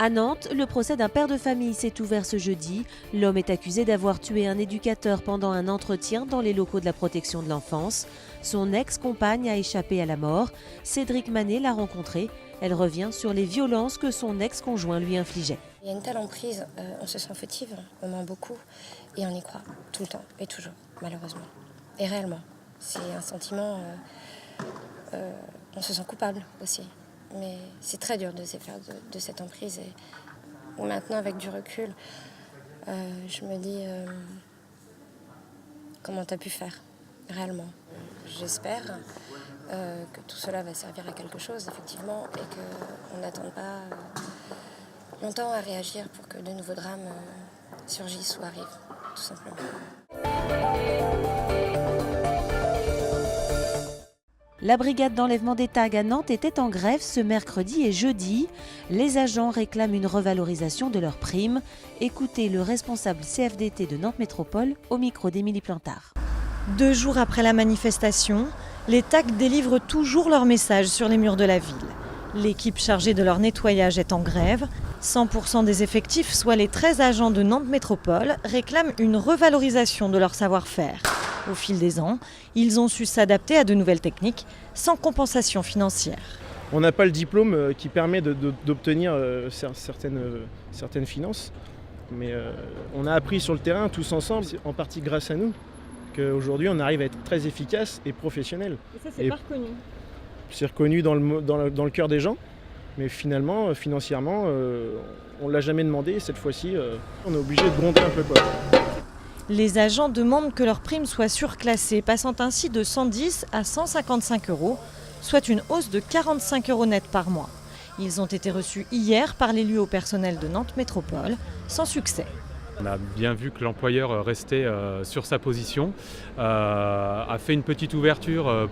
À Nantes, le procès d'un père de famille s'est ouvert ce jeudi. L'homme est accusé d'avoir tué un éducateur pendant un entretien dans les locaux de la protection de l'enfance. Son ex-compagne a échappé à la mort. Cédric Manet l'a rencontrée. Elle revient sur les violences que son ex-conjoint lui infligeait. Il y a une telle emprise, on se sent fautive, on ment beaucoup et on y croit tout le temps et toujours, malheureusement. Et réellement, c'est un sentiment, on se sent coupable aussi. Mais c'est très dur de se faire de cette emprise. Et maintenant, avec du recul, je me dis comment tu as pu faire, réellement. J'espère que tout cela va servir à quelque chose, effectivement, et qu'on n'attende pas longtemps à réagir pour que de nouveaux drames surgissent ou arrivent, tout simplement. La brigade d'enlèvement des tags à Nantes était en grève ce mercredi et jeudi. Les agents réclament une revalorisation de leurs primes. Écoutez le responsable CFDT de Nantes Métropole au micro d'Émilie Plantard. 2 jours après la manifestation, les tags délivrent toujours leur message sur les murs de la ville. L'équipe chargée de leur nettoyage est en grève. 100% des effectifs, soit les 13 agents de Nantes Métropole, réclament une revalorisation de leur savoir-faire. Au fil des ans, ils ont su s'adapter à de nouvelles techniques sans compensation financière. On n'a pas le diplôme qui permet d'obtenir certaines finances, mais on a appris sur le terrain tous ensemble, c'est en partie grâce à nous, qu'aujourd'hui on arrive à être très efficace et professionnel. Et ça, c'est pas reconnu. C'est reconnu dans le cœur des gens, mais finalement, financièrement, on ne l'a jamais demandé. Et cette fois-ci, on est obligé de gronder un peu, quoi. Les agents demandent que leur prime soit surclassée, passant ainsi de 110 à 155 €, soit une hausse de 45 € net par mois. Ils ont été reçus hier par l'élu au personnel de Nantes Métropole, sans succès. On a bien vu que l'employeur restait sur sa position, a fait une petite ouverture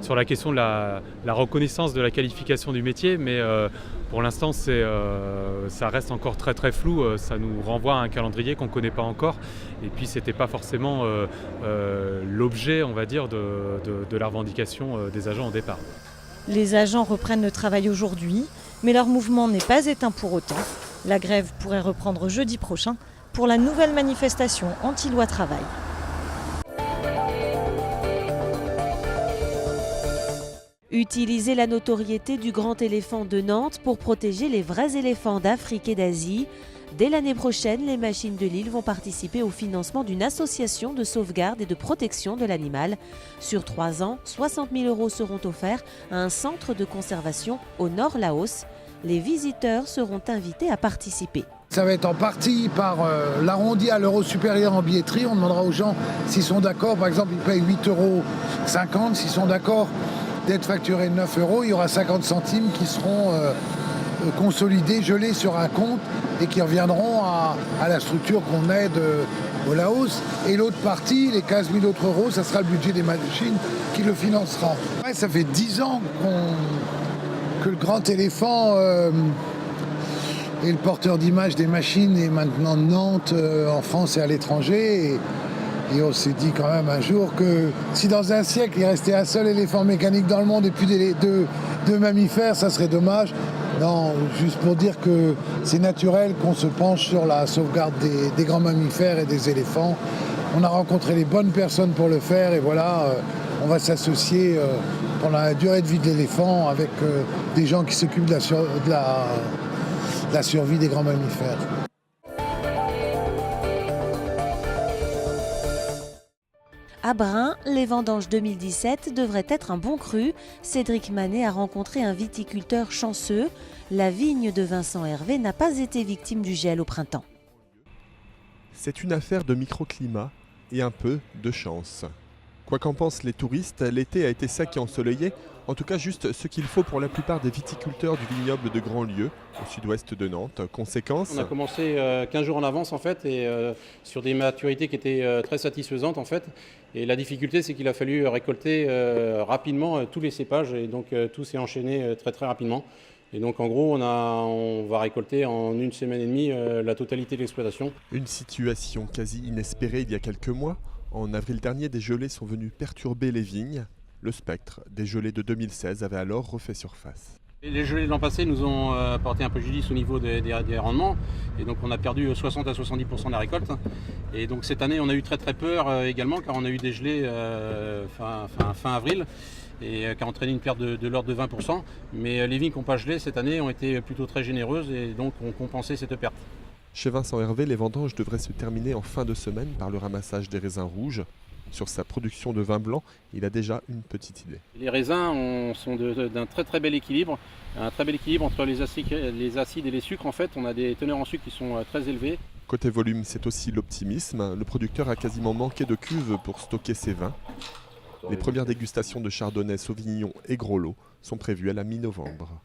sur la question de la reconnaissance de la qualification du métier, mais pour l'instant ça reste encore très très flou, ça nous renvoie à un calendrier qu'on ne connaît pas encore, et puis ce n'était pas forcément l'objet, on va dire, de la revendication des agents au départ. Les agents reprennent le travail aujourd'hui, mais leur mouvement n'est pas éteint pour autant. La grève pourrait reprendre jeudi prochain pour la nouvelle manifestation anti-loi travail. Utiliser la notoriété du grand éléphant de Nantes pour protéger les vrais éléphants d'Afrique et d'Asie. Dès l'année prochaine, les machines de Lille vont participer au financement d'une association de sauvegarde et de protection de l'animal. Sur 3 ans, 60 000 € seront offerts à un centre de conservation au Nord Laos. Les visiteurs seront invités à participer. Ça va être en partie par l'arrondi à l'euro supérieur en billetterie. On demandera aux gens s'ils sont d'accord. Par exemple, ils payent 8,50 €. S'ils sont d'accord d'être facturés 9 €, il y aura 50 centimes qui seront consolidés, gelés sur un compte et qui reviendront à la structure qu'on aide au Laos. Et l'autre partie, les 15 000 autres euros, ça sera le budget des machines qui le financera. Ouais, ça fait 10 ans que le grand éléphant est le porteur d'image des machines et maintenant de Nantes, en France et à l'étranger. Et on s'est dit quand même un jour que si dans un siècle il restait un seul éléphant mécanique dans le monde et puis deux mammifères, ça serait dommage. Non, juste pour dire que c'est naturel qu'on se penche sur la sauvegarde des grands mammifères et des éléphants. On a rencontré les bonnes personnes pour le faire et voilà, on va s'associer pendant la durée de vie de l'éléphant avec des gens qui s'occupent de la survie des grands mammifères. À Brin, les vendanges 2017 devraient être un bon cru. Cédric Manet a rencontré un viticulteur chanceux. La vigne de Vincent Hervé n'a pas été victime du gel au printemps. C'est une affaire de microclimat et un peu de chance. Quoi qu'en pensent les touristes, l'été a été sec et ensoleillé, en tout cas juste ce qu'il faut pour la plupart des viticulteurs du vignoble de Grandlieu, au sud-ouest de Nantes. Conséquence, on a commencé 15 jours en avance en fait, et sur des maturités qui étaient très satisfaisantes en fait. Et la difficulté, c'est qu'il a fallu récolter rapidement tous les cépages, et donc tout s'est enchaîné très très rapidement. Et donc en gros, on va récolter en 1 semaine et demie la totalité de l'exploitation. Une situation quasi inespérée il y a quelques mois. En avril dernier, des gelées sont venues perturber les vignes. Le spectre des gelées de 2016 avait alors refait surface. Les gelées de l'an passé nous ont apporté un préjudice au niveau des rendements et donc on a perdu 60 à 70% de la récolte. Et donc cette année on a eu très peur également car on a eu des gelées fin avril et qui a entraîné une perte de l'ordre de 20%. Mais les vignes qui n'ont pas gelé cette année ont été plutôt très généreuses et donc ont compensé cette perte. Chez Vincent Hervé, les vendanges devraient se terminer en fin de semaine par le ramassage des raisins rouges. Sur sa production de vin blanc, il a déjà une petite idée. Les raisins sont d'un très bel équilibre, un très bel équilibre entre les acides et les sucres. En fait, on a des teneurs en sucre qui sont très élevées. Côté volume, c'est aussi l'optimisme. Le producteur a quasiment manqué de cuves pour stocker ses vins. Les premières dégustations de Chardonnay, Sauvignon et Gros Lot sont prévues à la mi-novembre.